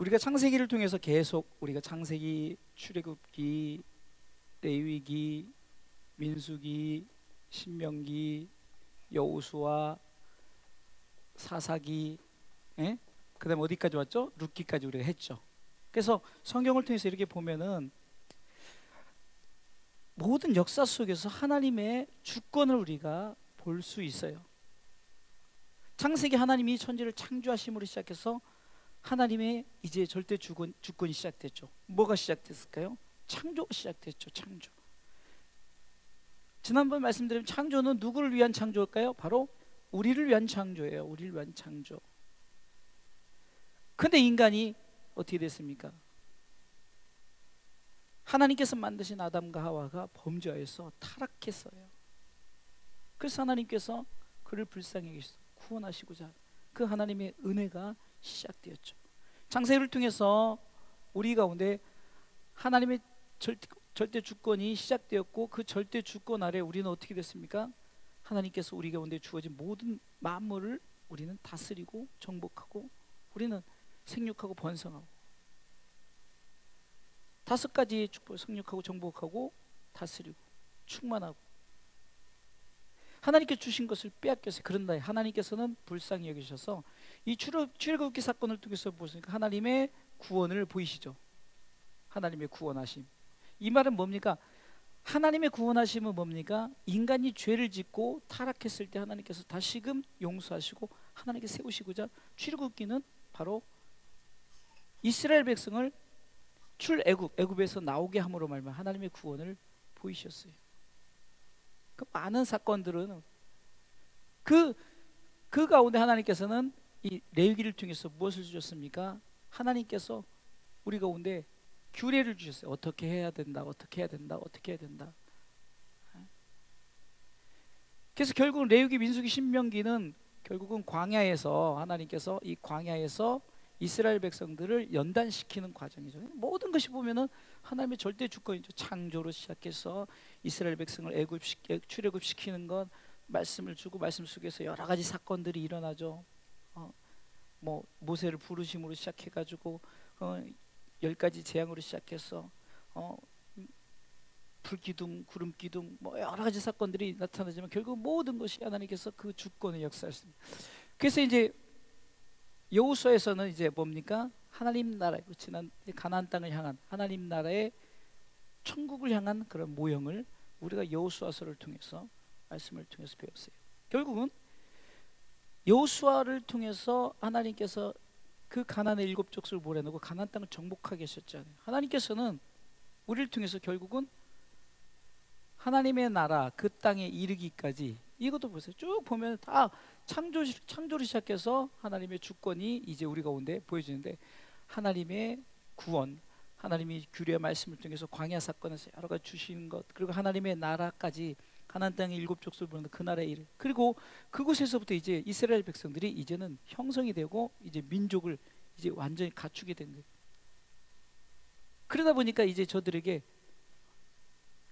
우리가 창세기를 통해서 계속 우리가 창세기, 출애굽기, 레위기, 민수기, 신명기, 여호수아, 사사기, 예? 그다음에 어디까지 왔죠? 룻기까지 우리가 했죠. 그래서 성경을 통해서 이렇게 보면은 모든 역사 속에서 하나님의 주권을 우리가 볼 수 있어요. 창세기 하나님이 천지를 창조하심으로 시작해서 하나님의 이제 절대 주권이 시작됐죠. 뭐가 시작됐을까요? 창조가 시작됐죠. 창조. 지난번 말씀드린 창조는 누구를 위한 창조일까요? 바로 우리를 위한 창조예요. 우리를 위한 창조. 근데 인간이 어떻게 됐습니까? 하나님께서 만드신 아담과 하와가 범죄하여서 타락했어요. 그래서 하나님께서 그를 불쌍히 여기셔서 구원하시고자 그 하나님의 은혜가 시작되었죠. 창세기를 통해서 우리 가운데 하나님의 절대 주권이 시작되었고, 그 절대 주권 아래 우리는 어떻게 됐습니까? 하나님께서 우리 가운데 주어진 모든 만물을 우리는 다스리고 정복하고, 우리는 생육하고 번성하고, 5가지 축복, 생육하고 정복하고 다스리고 충만하고. 하나님께 주신 것을 빼앗겼어요. 그런다 하나님께서는 불쌍히 여기셔서 이 출애굽기 사건을 통해서 보시니까 하나님의 구원을 보이시죠. 하나님의 구원하심. 이 말은 뭡니까? 하나님의 구원하심은 뭡니까? 인간이 죄를 짓고 타락했을 때 하나님께서 다시금 용서하시고 하나님께 세우시고자 출애굽기는 바로 이스라엘 백성을 애굽에서 나오게 함으로 말미암아 하나님의 구원을 보이셨어요. 그 많은 사건들은 그 가운데 하나님께서는 이 레위기를 통해서 무엇을 주셨습니까? 하나님께서 우리 가운데 규례를 주셨어요. 어떻게 해야 된다, 어떻게 해야 된다, 어떻게 해야 된다. 그래서 결국은 레위기, 민수기, 신명기는 결국은 광야에서 하나님께서 이 광야에서 이스라엘 백성들을 연단시키는 과정이죠. 모든 것이 보면은 하나님의 절대 주권이죠. 창조로 시작해서 이스라엘 백성을 출애굽시키는 것, 말씀을 주고 말씀 속에서 여러 가지 사건들이 일어나죠. 뭐 모세를 부르심으로 시작해가지고 10가지 재앙으로 시작해서 불기둥, 구름기둥, 뭐 여러 가지 사건들이 나타나지만 결국 모든 것이 하나님께서 그 주권의 역사였습니다. 그래서 이제 여호수아에서는 이제 뭡니까? 하나님 나라, 지난 가나안 땅을 향한 하나님 나라의 천국을 향한 그런 모형을 우리가 여호수아서를 통해서 말씀을 통해서 배웠어요. 결국은 여호수아를 통해서 하나님께서 그 가나안의 7족속을 몰아내고 가나안 땅을 정복하게 하셨잖아요. 하나님께서는 우리를 통해서 결국은 하나님의 나라 그 땅에 이르기까지, 이것도 보세요. 쭉 보면 다 창조를 시작해서 하나님의 주권이 이제 우리 가운데 보여지는데, 하나님의 구원, 하나님이 규례의 말씀을 통해서 광야 사건에서 여러 가지 주시는 것, 그리고 하나님의 나라까지 가나안 땅의 7족속을 보는 그 나라의 일, 그리고 그곳에서부터 이제 이스라엘 백성들이 이제는 형성이 되고 이제 민족을 이제 완전히 갖추게 된 거예요. 그러다 보니까 이제 저들에게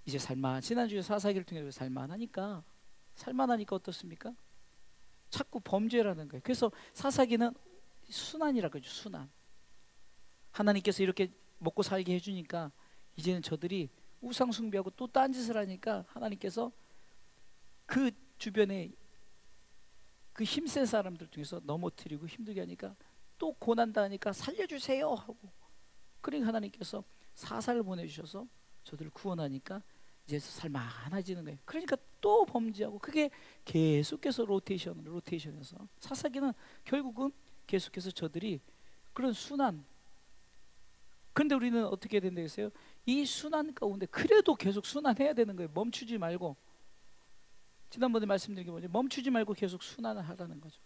이제 지난주에 사사기를 통해서 살만하니까 어떻습니까? 자꾸 범죄라는 거예요. 그래서 사사기는 순환이라고 하죠. 순환. 하나님께서 이렇게 먹고 살게 해주니까 이제는 저들이 우상 숭배하고 또 딴짓을 하니까 하나님께서 그 주변에 그 힘센 사람들 중에서 넘어뜨리고 힘들게 하니까 또 고난당하니까 살려주세요 하고, 그러니까 하나님께서 사사를 보내주셔서 저들을 구원하니까 이제 살만해지는 거예요. 그러니까 또 범죄하고, 그게 계속해서 로테이션에서 사사기는 결국은 계속해서 저들이 그런 순환. 그런데 우리는 어떻게 해야 된다겠어요? 이 순환 가운데 그래도 계속 순환해야 되는 거예요. 멈추지 말고. 지난번에 말씀드린 게 뭐죠? 멈추지 말고 계속 순환을 하라는 거죠.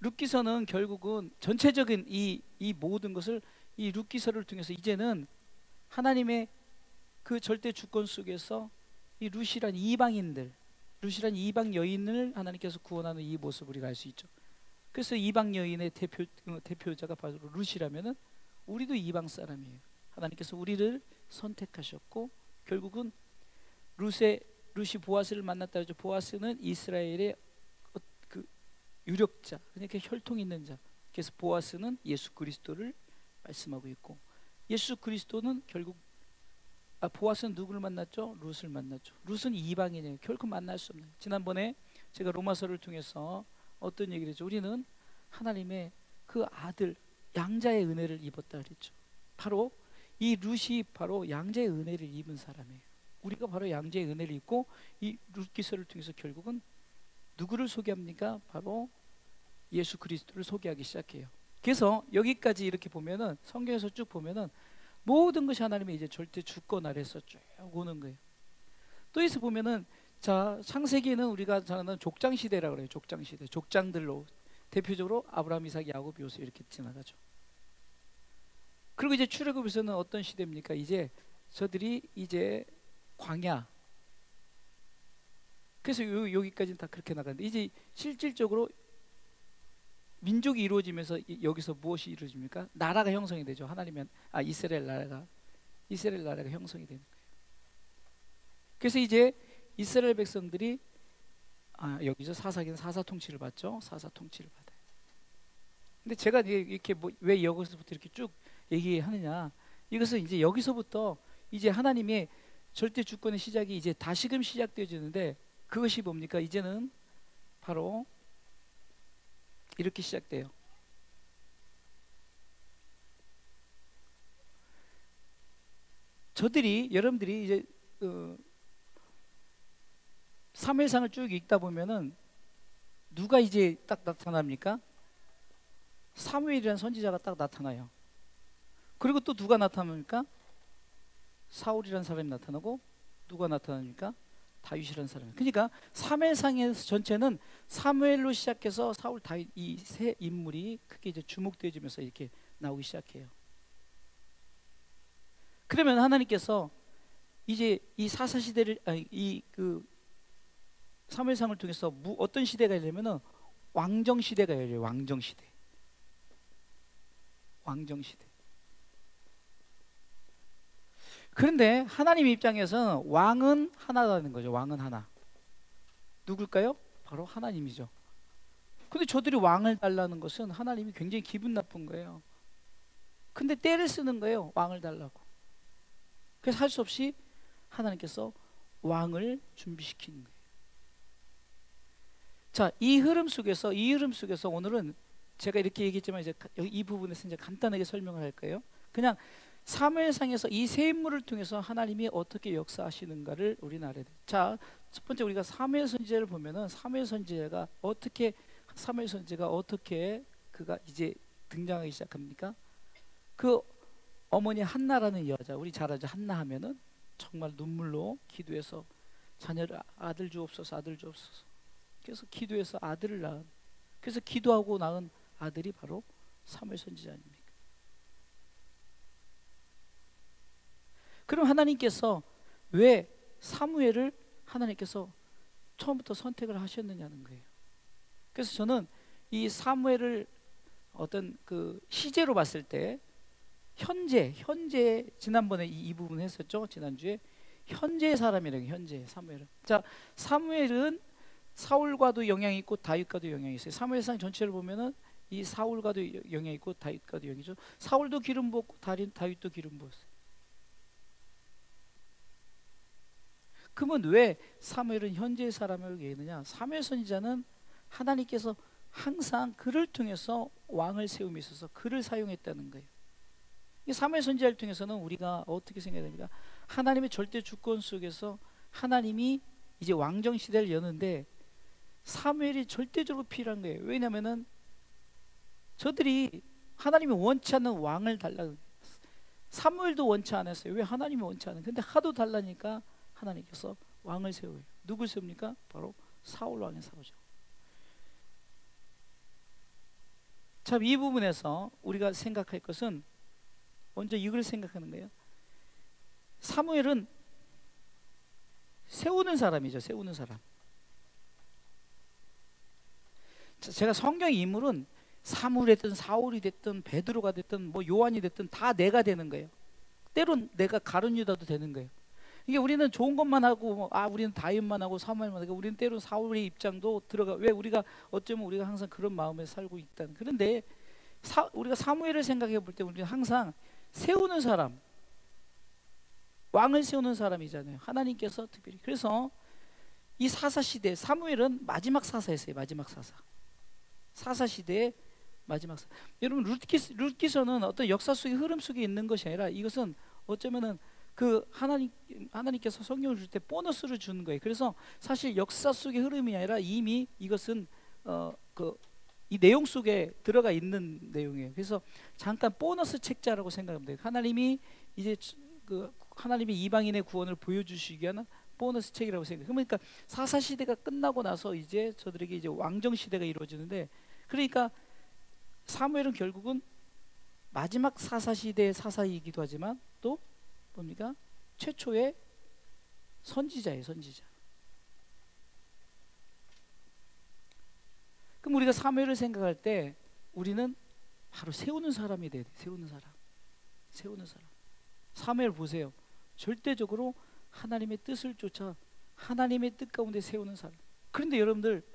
룻기서는 결국은 전체적인 이 모든 것을 이 룻기서를 통해서 이제는 하나님의 그 절대 주권 속에서 이 룻이란 이방 여인을 하나님께서 구원하는 이 모습을 우리가 알 수 있죠. 그래서 이방 여인의 대표자가 바로 룻이라면은 우리도 이방 사람이에요. 하나님께서 우리를 선택하셨고, 결국은 룻이 보아스를 만났다 하죠. 보아스는 이스라엘의 그 유력자, 그러니까 혈통 있는 자, 그래서 보아스는 예수 그리스도를 말씀하고 있고, 예수 그리스도는 결국 보아스는 누구를 만났죠? 룻을 만났죠. 룻은 이방인이에요. 결코 만날 수 없는. 지난번에 제가 로마서를 통해서 어떤 얘기를 했죠? 우리는 하나님의 그 아들 양자의 은혜를 입었다 그랬죠. 바로 이 룻이 바로 양자의 은혜를 입은 사람이에요. 우리가 바로 양자의 은혜를 입고 이 룻기서를 통해서 결국은 누구를 소개합니까? 바로 예수 그리스도를 소개하기 시작해요. 그래서 여기까지 이렇게 보면은, 성경에서 쭉 보면은 모든 것이 하나님의 이제 절대 주권 아래서 쭉 오는 거예요. 또 여기서 보면은, 자, 창세기는 우리가 저는 족장 시대라고 그래요. 족장 시대. 족장들로 대표적으로 아브라함, 이삭, 야곱, 요셉 이렇게 지나가죠. 그리고 이제 출애굽에서는 어떤 시대입니까? 이제 저들이 이제 광야. 그래서 여기까지는 다 그렇게 나가는데, 이제 실질적으로 민족이 이루어지면서 여기서 무엇이 이루어집니까? 나라가 형성이 되죠. 하나님의 이스라엘 나라가 형성이 되는 거예요. 그래서 이제 이스라엘 백성들이 여기서 사사기는 사사 통치를 받죠. 사사 통치를 받아요. 근데 제가 이렇게 왜 여기서부터 이렇게 쭉 얘기하느냐? 이것은 이제 여기서부터 이제 하나님의 절대 주권의 시작이 이제 다시금 시작되어지는데, 그것이 뭡니까? 이제는 바로 이렇게 시작돼요. 여러분들이 이제 사무엘상을 쭉 읽다 보면은 누가 이제 딱 나타납니까? 사무엘이라는 선지자가 딱 나타나요. 그리고 또 누가 나타납니까? 사울이라는 사람이 나타나고, 누가 나타납니까? 다윗이라는 사람. 그러니까 사무엘상의 전체는 사무엘로 시작해서 사울, 다윗 이 세 인물이 크게 이제 주목되어지면서 이렇게 나오기 시작해요. 그러면 하나님께서 이제 이 사사 시대를 사무엘상을 통해서 어떤 시대가 열리면은 왕정 시대가 열려요. 왕정 시대. 왕정 시대. 그런데 하나님 입장에서는 왕은 하나라는 거죠. 왕은 하나. 누굴까요? 바로 하나님이죠. 근데 저들이 왕을 달라는 것은 하나님이 굉장히 기분 나쁜 거예요. 근데 때를 쓰는 거예요. 왕을 달라고. 그래서 할 수 없이 하나님께서 왕을 준비시키는 거예요. 자, 이 흐름 속에서 오늘은 제가 이렇게 얘기했지만 이제 이 부분에서 이제 간단하게 설명을 할 거예요. 그냥 사무엘상에서 이 세 인물을 통해서 하나님이 어떻게 역사하시는가를 우리는 알아야 돼요. 자, 첫 번째 우리가 사무엘 선지자를 보면은 사무엘 선지자가 어떻게 그가 이제 등장하기 시작합니까? 그 어머니 한나라는 여자, 우리 잘 알죠. 한나 하면은 정말 눈물로 기도해서 자녀를 아들 주옵소서, 아들 주옵소서. 그래서 기도해서 아들을 낳은, 그래서 기도하고 낳은 아들이 바로 사무엘 선지자 아닙니까? 그럼 하나님께서 왜 사무엘을 하나님께서 처음부터 선택을 하셨느냐는 거예요. 그래서 저는 이 사무엘을 어떤 그 시제로 봤을 때 현재 지난번에 이 부분 했었죠. 지난주에 현재의 사람이라는 게 현재 사무엘은. 자, 사무엘은 사울과도 영향이 있고 다윗과도 영향이 있어요. 사무엘상 전체를 보면은 이 사울과도 영향이 있고 다윗과도 영향이죠. 사울도 기름 부었고 다윗도 기름 부었어요. 그러면 왜 사무엘은 현재의 사람을 얘기하느냐? 사무엘 선지자는 하나님께서 항상 그를 통해서 왕을 세움에 있어서 그를 사용했다는 거예요. 이 사무엘 선지자를 통해서는 우리가 어떻게 생각해야 됩니까? 하나님의 절대 주권 속에서 하나님이 이제 왕정 시대를 여는데 사무엘이 절대적으로 필요한 거예요. 왜냐하면은 저들이 하나님이 원치 않는 왕을 달라. 사무엘도 원치 않았어요. 왜? 하나님이 원치 않은. 근데 하도 달라니까 하나님께서 왕을 세워요. 누굴 세웁니까? 바로 사울 왕을 세우죠. 참, 이 부분에서 우리가 생각할 것은 먼저 이걸 생각하는 거예요. 사무엘은 세우는 사람이죠. 세우는 사람. 제가 성경 인물은 사무엘이 됐든 사울이 됐든 베드로가 됐든 뭐 요한이 됐든 다 내가 되는 거예요. 때론 내가 가룟 유다도 되는 거예요. 이게 우리는 좋은 것만 하고 우리는 다윗만 하고 사무엘만 하고, 우리는 때론 사울의 입장도 들어가. 왜? 우리가 어쩌면 우리가 항상 그런 마음에 살고 있다는. 그런데 우리가 사무엘을 생각해 볼 때 우리는 항상 세우는 사람, 왕을 세우는 사람이잖아요. 하나님께서 특별히. 그래서 이 사사 시대, 사무엘은 마지막 사사였어요. 마지막 사사. 사사 시대의 마지막 사사. 여러분, 룻기서는 어떤 역사 속의 흐름 속에 있는 것이 아니라 이것은 어쩌면은 그 하나님께서 성경을 줄 때 보너스를 주는 거예요. 그래서 사실 역사 속의 흐름이 아니라 이미 이것은 이 내용 속에 들어가 있는 내용이에요. 그래서 잠깐 보너스 책자라고 생각하면 돼요. 하나님이 이제 하나님의 이방인의 구원을 보여주시기 위한 보너스 책이라고 생각해요. 그러니까 사사 시대가 끝나고 나서 이제 저들에게 이제 왕정 시대가 이루어지는데, 그러니까 사무엘은 결국은 마지막 사사 시대의 사사이기도 하지만 또 뭡니까? 최초의 선지자예요, 선지자. 그럼 우리가 사무엘을 생각할 때 우리는 바로 세우는 사람이 돼야 돼. 세우는 사람. 세우는 사람. 사무엘 보세요. 절대적으로 하나님의 뜻을 쫓아 하나님의 뜻 가운데 세우는 사람. 그런데 여러분들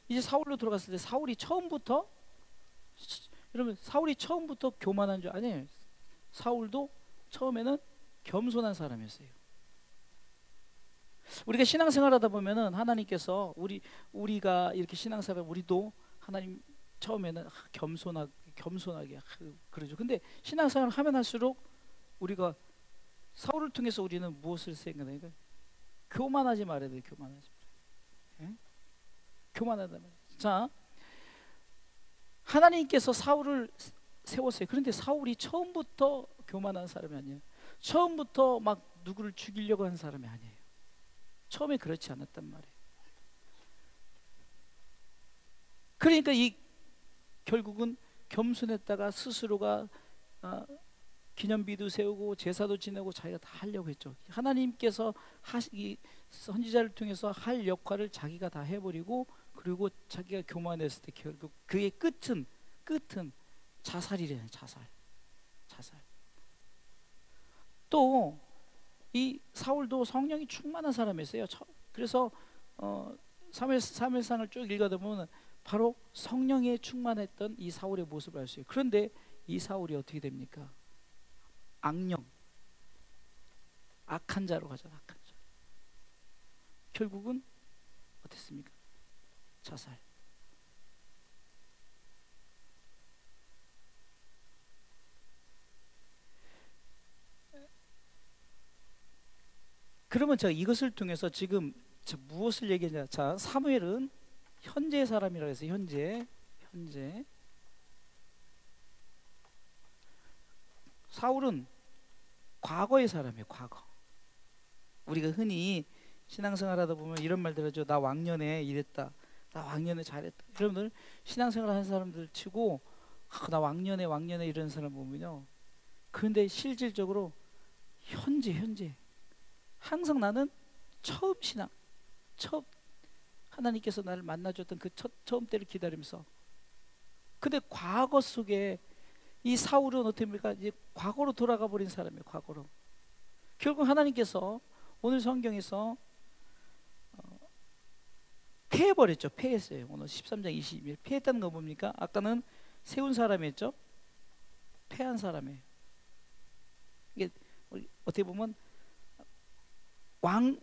이제 사울로 돌아갔을 때 사울이 처음부터 교만한 줄 아니에요. 사울도 처음에는 겸손한 사람이었어요. 우리가 신앙생활하다 보면은 하나님께서 우리가 이렇게 신앙생활, 우리도 하나님 처음에는 겸손하게 그러죠. 근데 신앙생활을 하면 할수록 우리가 사울을 통해서 우리는 무엇을 생각해요? 교만하지 말아야 돼요. 교만하지 말아야 돼요. 교만하다 말이에요. 자, 하나님께서 사울을 세웠어요. 그런데 사울이 처음부터 교만한 사람이 아니에요. 처음부터 막 누구를 죽이려고 한 사람이 아니에요. 처음에 그렇지 않았단 말이에요. 그러니까 결국은 겸손했다가 스스로가 기념비도 세우고 제사도 지내고 자기가 다 하려고 했죠. 하나님께서 이 선지자를 통해서 할 역할을 자기가 다 해버리고, 그리고 자기가 교만했을 때 결국 그의 끝은 자살이래요. 자살. 또 이 사울도 성령이 충만한 사람이었어요. 그래서 사무엘상을 쭉 읽어다 보면 바로 성령에 충만했던 이 사울의 모습을 알 수 있어요. 그런데 이 사울이 어떻게 됩니까? 악한 자로 가잖아. 악한 자. 결국은 어땠습니까? 자살. 그러면 제가 이것을 통해서 지금 무엇을 얘기하냐? 자, 사무엘은 현재의 사람이라고 해서 현재. 사울은 과거의 사람이에요. 과거. 우리가 흔히 신앙생활하다 보면 이런 말들 하죠. 나 왕년에 이랬다. 나 왕년에 잘했다. 여러분들 신앙생활 하는 사람들 치고 나 왕년에 이런 사람 보면요. 그런데 실질적으로 현재 항상 나는 처음 하나님께서 나를 만나줬던 그 처음 때를 기다리면서, 근데 과거 속에 이 사울은 어떻게 합니까? 이제 과거로 돌아가 버린 사람이에요. 과거로. 결국 하나님께서 오늘 성경에서 패해버렸죠. 패했어요. 오늘 13장 22일 패했다는 거 뭡니까? 아까는 세운 사람이었죠. 패한 사람이에요. 이게 어떻게 보면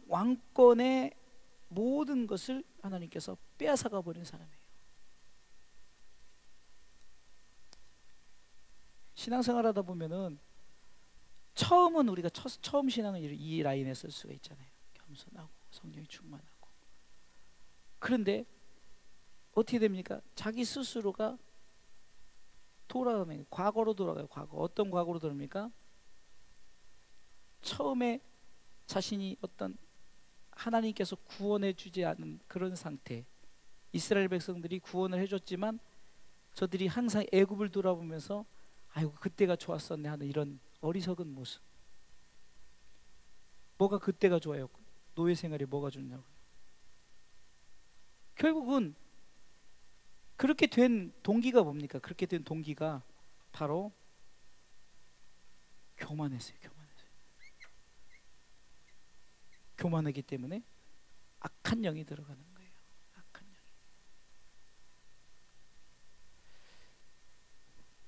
왕권의 모든 것을 하나님께서 빼앗아가 버린 사람이에요. 신앙생활하다 보면은 처음은 우리가 처음 신앙은 이 라인에 쓸 수가 있잖아요. 겸손하고 성령이 충만하고. 그런데 어떻게 됩니까? 자기 스스로가 돌아가면 과거로 돌아가요. 과거. 어떤 과거로 돌아갑니까? 처음에 자신이 어떤 하나님께서 구원해 주지 않은 그런 상태. 이스라엘 백성들이 구원을 해줬지만 저들이 항상 애굽을 돌아보면서 아이고 그때가 좋았었네 하는 이런 어리석은 모습. 뭐가 그때가 좋아요? 노예 생활이 뭐가 좋냐고요. 결국은 그렇게 된 동기가 뭡니까? 그렇게 된 동기가 바로 교만했어요. 교만하기 때문에 악한 영이 들어가는 거예요. 악한 영이.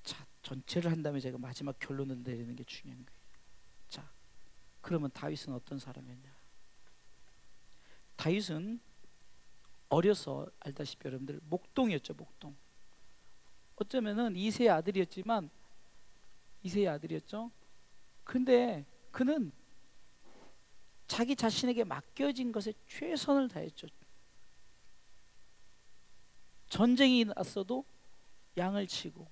자, 전체를 한 다음에 제가 마지막 결론을 내리는 게 중요한 거예요. 자, 그러면 다윗은 어떤 사람이었냐? 다윗은 어려서 알다시피 여러분들 목동이었죠. 목동. 어쩌면은 이세의 아들이었지만 이세의 아들이었죠. 근데 그는 자기 자신에게 맡겨진 것에 최선을 다했죠. 전쟁이 났어도 양을 치고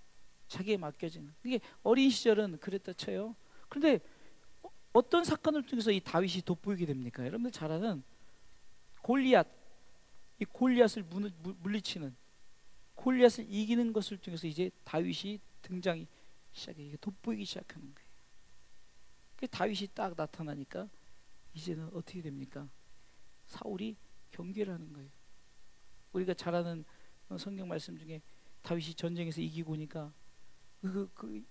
자기에 맡겨진, 이게 어린 시절은 그랬다 쳐요. 그런데 어떤 사건을 통해서 이 다윗이 돋보이게 됩니까? 여러분들 잘 아는 골리앗, 이 골리앗을 물리치는, 골리앗을 이기는 것을 통해서 이제 다윗이 등장이 시작해, 돋보이기 시작하는 거예요. 그 다윗이 딱 나타나니까 이제는 어떻게 됩니까? 사울이 경계를 하는 거예요. 우리가 잘 아는 성경 말씀 중에 다윗이 전쟁에서 이기고 오니까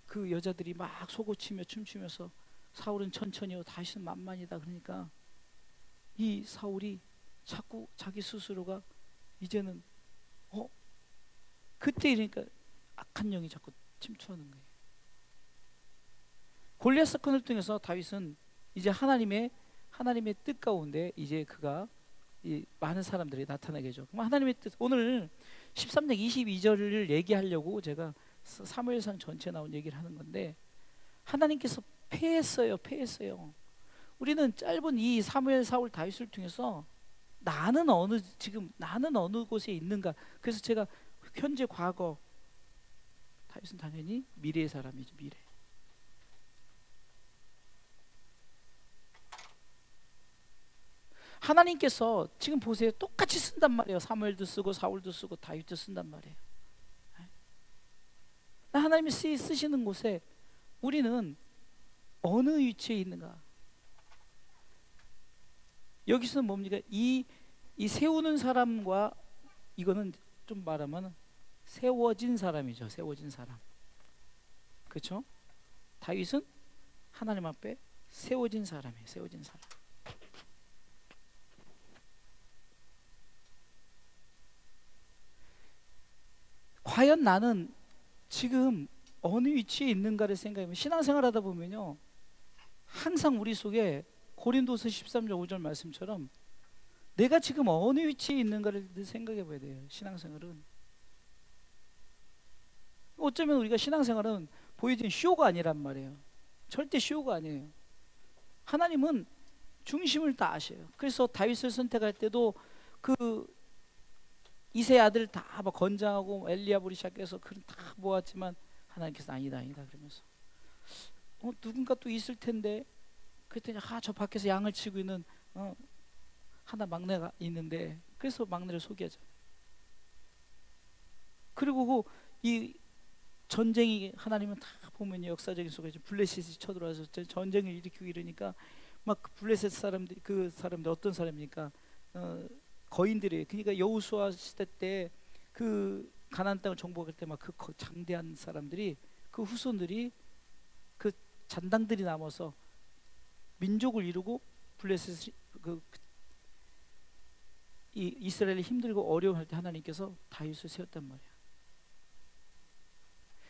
그 여자들이 막 소고치며 춤추면서 사울은 천천히요 다윗은 만만이다. 그러니까 이 사울이 자꾸 자기 스스로가 이제는 그때 이러니까 악한 영이 자꾸 침투하는 거예요. 골리앗 사건을 통해서 다윗은 이제 하나님의 뜻 가운데 이제 그가 이 많은 사람들이 나타나게 되죠. 그럼 하나님의 뜻, 오늘 13장 22절을 얘기하려고 제가 사무엘상 전체 나온 얘기를 하는 건데, 하나님께서 패했어요. 우리는 짧은 이 사무엘, 사울, 다윗을 통해서 나는 어느 곳에 있는가. 그래서 제가 현재, 과거, 다윗은 당연히 미래의 사람이죠. 미래. 하나님께서 지금 보세요. 똑같이 쓴단 말이에요. 사무엘도 쓰고 사울도 쓰고 다윗도 쓴단 말이에요. 하나님이 쓰시는 곳에 우리는 어느 위치에 있는가? 여기서는 뭡니까? 이 세우는 사람과, 이거는 좀 말하면 세워진 사람이죠. 세워진 사람. 그렇죠? 다윗은 하나님 앞에 세워진 사람이에요. 세워진 사람. 과연 나는 지금 어느 위치에 있는가를 생각하면, 신앙생활 하다 보면요 항상 우리 속에 고린도서 13장 5절 말씀처럼 내가 지금 어느 위치에 있는가를 생각해 봐야 돼요. 신앙생활은 어쩌면 우리가 신앙생활은 보여진 쇼가 아니란 말이에요. 절대 쇼가 아니에요. 하나님은 중심을 다 아셔요. 그래서 다윗을 선택할 때도 그 이세 아들 다 막 건장하고 엘리야부리 시작해서 다 모았지만 하나님께서 아니다 그러면서 누군가 또 있을 텐데, 그랬더니 저 밖에서 양을 치고 있는 하나 막내가 있는데, 그래서 막내를 소개하죠. 그리고 이 전쟁이, 하나님은 다 보면 역사적인 속에 블레셋이 쳐들어와서 전쟁을 일으키고 이러니까 막 블레셋 사람들이, 그 사람들 어떤 사람입니까? 거인들이에요. 그러니까 여호수아 시대 때 그 가나안 땅을 정복할 때 막 그 장대한 사람들이, 그 후손들이, 그 잔당들이 남아서 민족을 이루고 블레셋, 이 이스라엘이 힘들고 어려워할 때 하나님께서 다윗을 세웠단 말이야.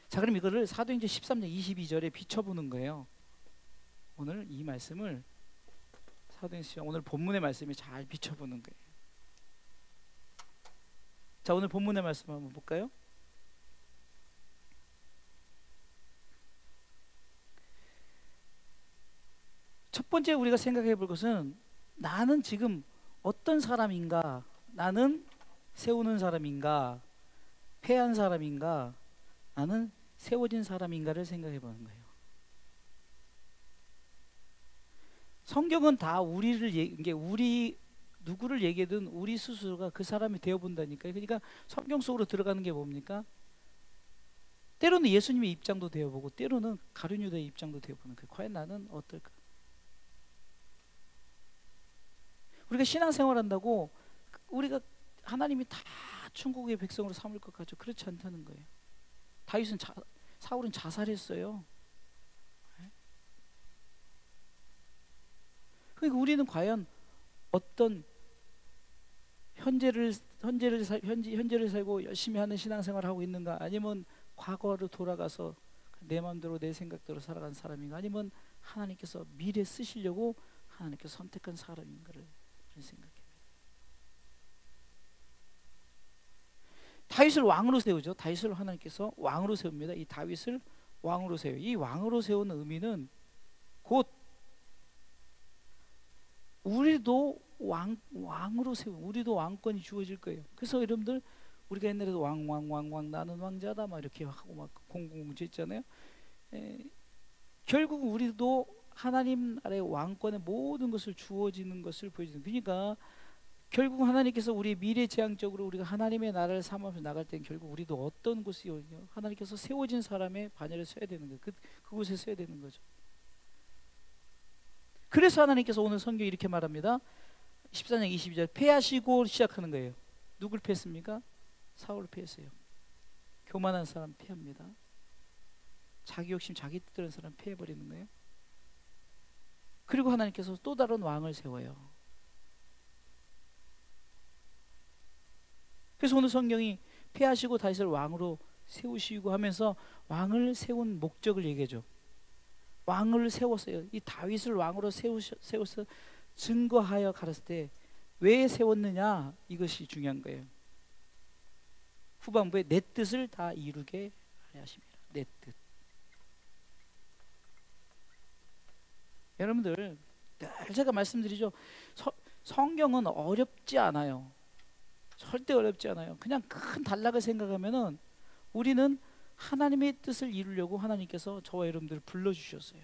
자, 그럼 이거를 사도행전 13장 22절에 비춰보는 거예요. 오늘 이 말씀을 사도행전, 오늘 본문의 말씀에 잘 비춰보는 거예요. 자, 오늘 본문의 말씀 한번 볼까요? 첫 번째 우리가 생각해 볼 것은, 나는 지금 어떤 사람인가? 나는 세우는 사람인가? 패한 사람인가? 나는 세워진 사람인가를 생각해 보는 거예요. 성경은 다 우리 누구를 얘기하든 우리 스스로가 그 사람이 되어 본다니까요. 그러니까 성경 속으로 들어가는 게 뭡니까? 때로는 예수님의 입장도 되어보고, 때로는 가룟 유다의 입장도 되어보는 거예요. 과연 나는 어떨까? 우리가 신앙생활 한다고 우리가 하나님이 다 천국의 백성으로 삼을 것 같죠? 그렇지 않다는 거예요. 사울은 자살했어요. 그러니까 우리는 과연 어떤 현재를 살고 열심히 하는 신앙생활을 하고 있는가, 아니면 과거로 돌아가서 내 마음대로 내 생각대로 살아간 사람인가, 아니면 하나님께서 미래 쓰시려고 하나님께서 선택한 사람인가를 그런 생각합니다. 다윗을 왕으로 세우죠. 다윗을 하나님께서 왕으로 세웁니다. 이 다윗을 왕으로 세워요. 이 왕으로 세우는 의미는 곧 우리도 왕으로 세우, 우리도 왕권이 주어질 거예요. 그래서 여러분들, 우리가 옛날에도 왕 나는 왕자다 막 이렇게 하고 막 공공공주 했잖아요. 결국 우리도 하나님 아래 왕권의 모든 것을 주어지는 것을 보여주는. 그러니까 결국 하나님께서 우리 미래지향적으로 우리가 하나님의 나라를 삼아서 나갈 때는 결국 우리도 어떤 곳이 하나님께서 세워진 사람의 반열에 서야 되는 거예요. 그곳에 서야 되는 거죠. 그래서 하나님께서 오늘 성경에 이렇게 말합니다. 14장 22절, 패하시고 시작하는 거예요. 누굴 패했습니까? 사울을 패했어요. 교만한 사람 패합니다. 자기 욕심, 자기 뜻대로 사람 패해버리는 거예요. 그리고 하나님께서 또 다른 왕을 세워요. 그래서 오늘 성경이 패하시고 다윗을 왕으로 세우시고 하면서 왕을 세운 목적을 얘기해줘. 왕을 세웠어요. 이 다윗을 왕으로 세워서 증거하여 가렸을 때 왜 세웠느냐, 이것이 중요한 거예요. 후반부에 내 뜻을 다 이루게 하려 하십니다. 내 뜻. 여러분들, 늘 제가 말씀드리죠. 성경은 어렵지 않아요. 절대 어렵지 않아요. 그냥 큰 단락을 생각하면은 우리는 하나님의 뜻을 이루려고 하나님께서 저와 여러분들을 불러주셨어요.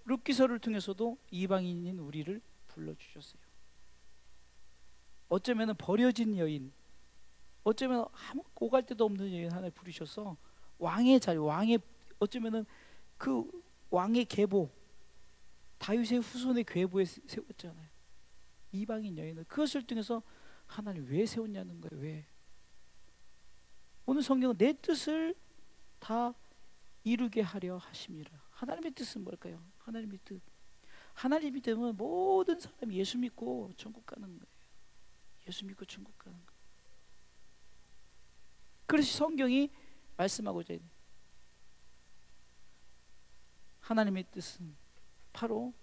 룻기서를 통해서도 이방인인 우리를 불러주셨어요. 어쩌면 버려진 여인, 어쩌면 아무 오갈 데도 없는 여인 하나 부르셔서 왕의 자리, 어쩌면은 그 왕의 계보, 다윗의 후손의 계보에 세웠잖아요. 이방인 여인을. 그것을 통해서 하나님 왜 세웠냐는 거예요. 왜? 오늘 성경은 내 뜻을 다 이루게 하려 하심이라. 하나님의 뜻은 뭘까요? 하나님의 뜻. 하나님이 되면 모든 사람이 예수 믿고 천국 가는 거예요. 예수 믿고 천국 가는 거예요. 그래서 성경이 말씀하고자 해요. 하나님의 뜻은 바로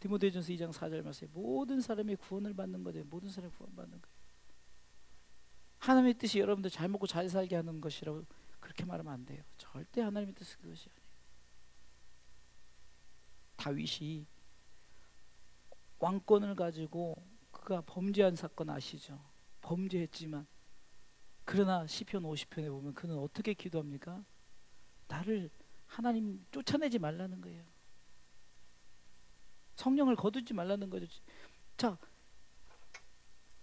디모데전서 2장 4절 말씀에 모든 사람이 구원을 받는 거예요. 모든 사람이 구원받는 거예요. 하나님의 뜻이 여러분들 잘 먹고 잘 살게 하는 것이라고 그렇게 말하면 안 돼요. 절대 하나님의 뜻은 그것이 아니에요. 다윗이 왕권을 가지고 그가 범죄한 사건 아시죠? 범죄했지만 그러나 시편 50편에 보면 그는 어떻게 기도합니까? 나를 하나님 쫓아내지 말라는 거예요. 성령을 거두지 말라는 거죠. 자,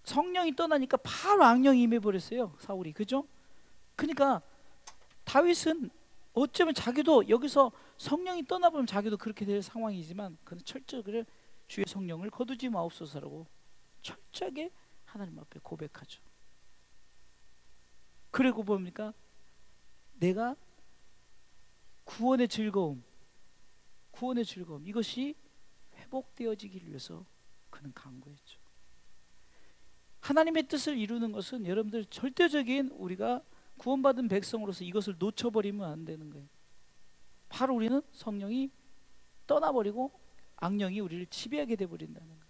성령이 떠나니까 바로 악령이 임해버렸어요. 사울이. 그죠? 그러니까 다윗은 어쩌면 자기도 여기서 성령이 떠나보면 자기도 그렇게 될 상황이지만 그는 철저하게 주의 성령을 거두지 마옵소서라고 철저하게 하나님 앞에 고백하죠. 그리고 뭡니까? 내가 구원의 즐거움 이것이 회복되어지기를 위해서 그는 간구했죠. 하나님의 뜻을 이루는 것은 여러분들 절대적인 우리가 구원받은 백성으로서 이것을 놓쳐버리면 안 되는 거예요. 바로 우리는 성령이 떠나버리고 악령이 우리를 지배하게 돼버린다는 거예요.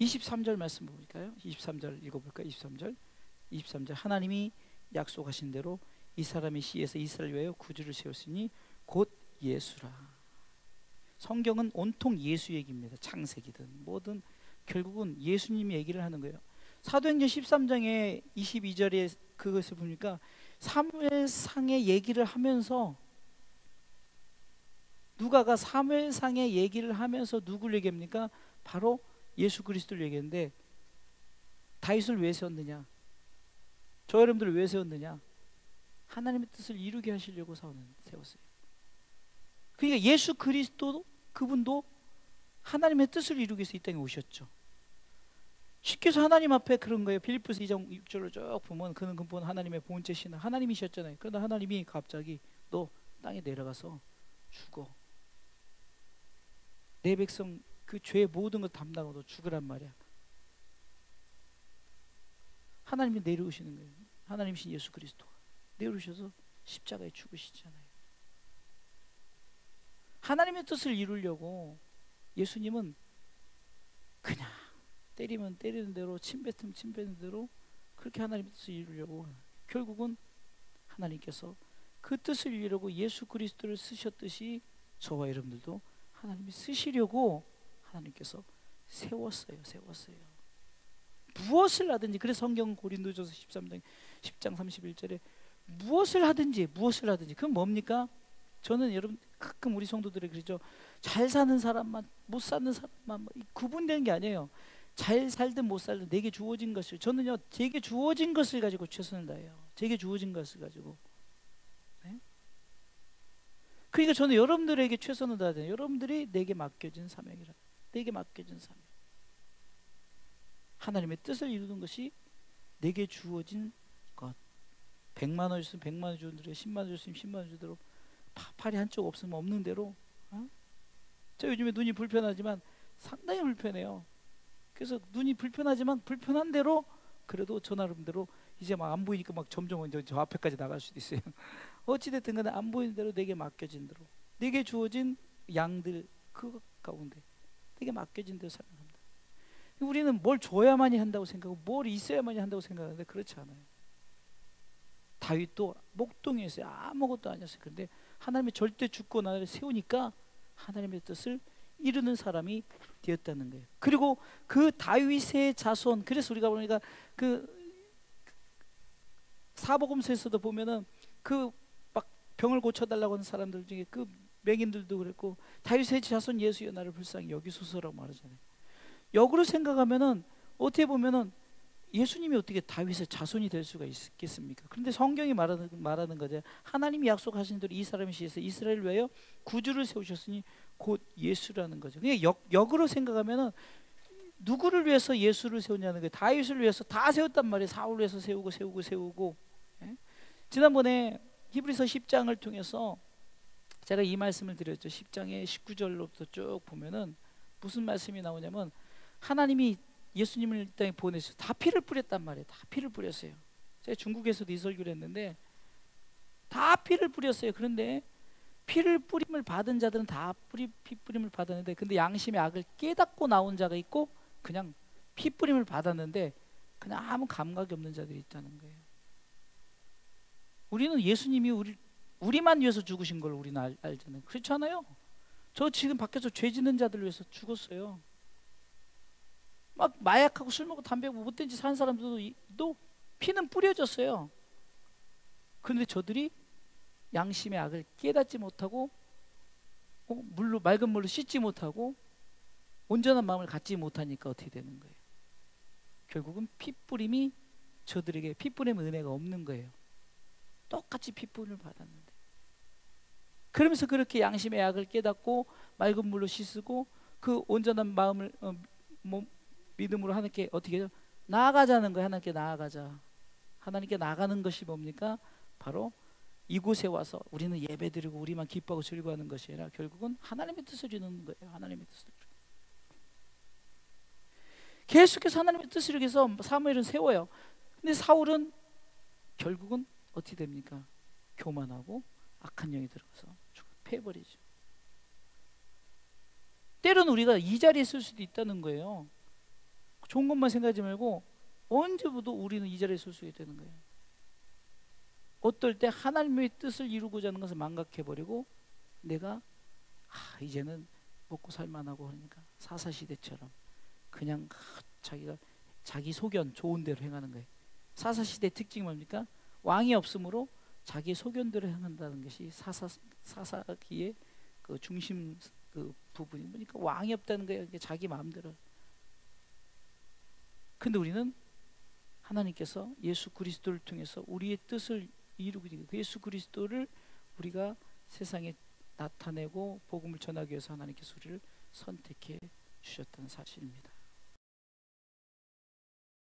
(23절) 말씀 볼까요? 23절 읽어볼까요? 23절 하나님이 약속하신 대로 이 사람의 씨에서 이스라엘 위하여 구주를 세웠으니 곧 예수라. 성경은 온통 예수 얘기입니다. 창세기든 뭐든 결국은 예수님 얘기를 하는 거예요. 사도행전 13장에 22절에 그것을 보니까 사무엘상의 얘기를 하면서 누가가 사무엘상의 얘기를 하면서 누구를 얘기합니까? 바로 예수 그리스도를 얘기했는데 다윗을 왜 세웠느냐? 저 여러분들을 왜 세웠느냐? 하나님의 뜻을 이루게 하시려고 세웠어요. 그러니까 예수 그리스도 그분도 하나님의 뜻을 이루기 위해서 이 땅에 오셨죠. 쉽게 해서 하나님 앞에 그런 거예요. 빌립보서 2장 6절을 쭉 보면 그는 근본 하나님의 본체신 하나님이셨잖아요. 그런데 하나님이 갑자기 너 땅에 내려가서 죽어. 내 백성 그 죄의 모든 걸 담당하고 죽으란 말이야. 하나님이 내려오시는 거예요. 하나님이신 예수 그리스도가 내려오셔서 십자가에 죽으시잖아요. 하나님의 뜻을 이루려고 예수님은 그냥 때리면 때리는 대로, 침 뱉으면 침 뱉는 대로 그렇게 하나님의 뜻을 이루려고, 결국은 하나님께서 그 뜻을 이루려고 예수 그리스도를 쓰셨듯이 저와 여러분들도 하나님이 쓰시려고 하나님께서 세웠어요. 무엇을 하든지, 그래서 성경 고린도전서 10장 31절에 무엇을 하든지 그건 뭡니까? 저는 여러분 가끔 우리 성도들이 그러죠. 잘 사는 사람만, 못 사는 사람만 구분되는 게 아니에요. 잘 살든 못 살든 내게 주어진 것을, 저는요 제게 주어진 것을 가지고 최선을 다해요. 제게 주어진 것을 가지고. 네? 그러니까 저는 여러분들에게 최선을 다해야 돼요. 여러분들이 내게 맡겨진 사명이라. 내게 맡겨진 사명. 하나님의 뜻을 이루는 것이 내게 주어진 것. 100만 원 줬으면 100만 원 주는 대로, 10만 원 줬으면 10만 원 주는 대로, 팔이 한쪽 없으면 없는 대로. 저 요즘에 눈이 불편하지만 상당히 불편해요. 그래서 눈이 불편하지만 불편한 대로 그래도 저 나름대로 이제 막 안 보이니까 막 점점 저 앞에까지 나갈 수도 있어요. 어찌됐든 간에 안 보이는 대로, 내게 맡겨진 대로, 내게 주어진 양들 그 가운데 내게 맡겨진 대로 살아갑니다. 우리는 뭘 줘야만이 한다고 생각하고 뭘 있어야만이 한다고 생각하는데 그렇지 않아요. 다윗도 목동에서 아무것도 아니었어요. 그런데 하나님의 절대 주권을 세우니까 하나님의 뜻을 이루는 사람이 되었다는 거예요. 그리고 그 다윗의 자손, 그래서 우리가 보니까 그 사복음서에서도 보면은 그 막 병을 고쳐달라고 하는 사람들 중에 그 맹인들도 그랬고, 다윗의 자손 예수여 나를 불쌍히 여기소서라고 말하잖아요. 역으로 생각하면은 어떻게 보면은 예수님이 어떻게 다윗의 자손이 될 수가 있겠습니까? 그런데 성경이 말하는 거죠. 하나님이 약속하신 대로 이 사람이 시에서 이스라엘을 위하여 구주를 세우셨으니 곧 예수라는 거죠. 그냥 역으로 생각하면은 누구를 위해서 예수를 세우냐는 거예요. 다윗을 위해서 다 세웠단 말이에요. 사울을 위해서 세우고. 예? 지난번에 히브리서 10장을 통해서 제가 이 말씀을 드렸죠. 10장의 19절로부터 쭉 보면은 무슨 말씀이 나오냐면, 하나님이 예수님을 이 땅에 보내셔서 다 피를 뿌렸단 말이에요. 다 피를 뿌렸어요. 제가 중국에서도 이 설교를 했는데 다 피를 뿌렸어요. 그런데 피를 뿌림을 받은 자들은 다 피 뿌림을 받았는데, 근데 양심의 악을 깨닫고 나온 자가 있고, 그냥 피 뿌림을 받았는데 그냥 아무 감각이 없는 자들이 있다는 거예요. 우리는 예수님이 우리만 위해서 죽으신 걸 우리는 알잖아요. 그렇지 않아요? 저 지금 밖에서 죄 짓는 자들을 위해서 죽었어요. 막 마약하고 술 먹고 담배 먹고 못된 짓 하는 사람들도 피는 뿌려졌어요. 그런데 저들이 양심의 악을 깨닫지 못하고 물로, 맑은 물로 씻지 못하고 온전한 마음을 갖지 못하니까 어떻게 되는 거예요? 결국은 피뿌림이 저들에게 피뿌림 은혜가 없는 거예요. 똑같이 피뿌림을 받았는데, 그러면서 그렇게 양심의 악을 깨닫고 맑은 물로 씻고 그 온전한 마음을 믿음으로 하나님께 어떻게 해요? 나아가자는 거예요. 하나님께 나아가자. 하나님께 나가는 것이 뭡니까? 바로 이곳에 와서 우리는 예배드리고 우리만 기뻐하고 즐거워하는 것이 아니라 결국은 하나님의 뜻을 이루는 거예요. 하나님의 뜻을. 계속해서 하나님의 뜻을 위해서 사무엘은 세워요. 근데 사울은 결국은 어떻게 됩니까? 교만하고 악한 영이 들어가서 패해버리죠. 때로는 우리가 이 자리에 있을 수도 있다는 거예요. 좋은 것만 생각하지 말고 언제부터 우리는 이 자리에 설 수 있게 되는 거예요. 어떨 때 하나님의 뜻을 이루고자 하는 것을 망각해버리고 내가 이제는 먹고 살만하고 하니까 사사시대처럼 그냥 자기가 자기 소견 좋은 대로 행하는 거예요. 사사시대 특징이 뭡니까? 왕이 없으므로 자기 소견대로 행한다는 것이 사사기의 그 중심 그 부분이 뭐니까 왕이 없다는 거예요. 자기 마음대로. 근데 우리는 하나님께서 예수 그리스도를 통해서 우리의 뜻을 이루고 있는 그 예수 그리스도를 우리가 세상에 나타내고 복음을 전하기 위해서 하나님께서 우리를 선택해 주셨다는 사실입니다.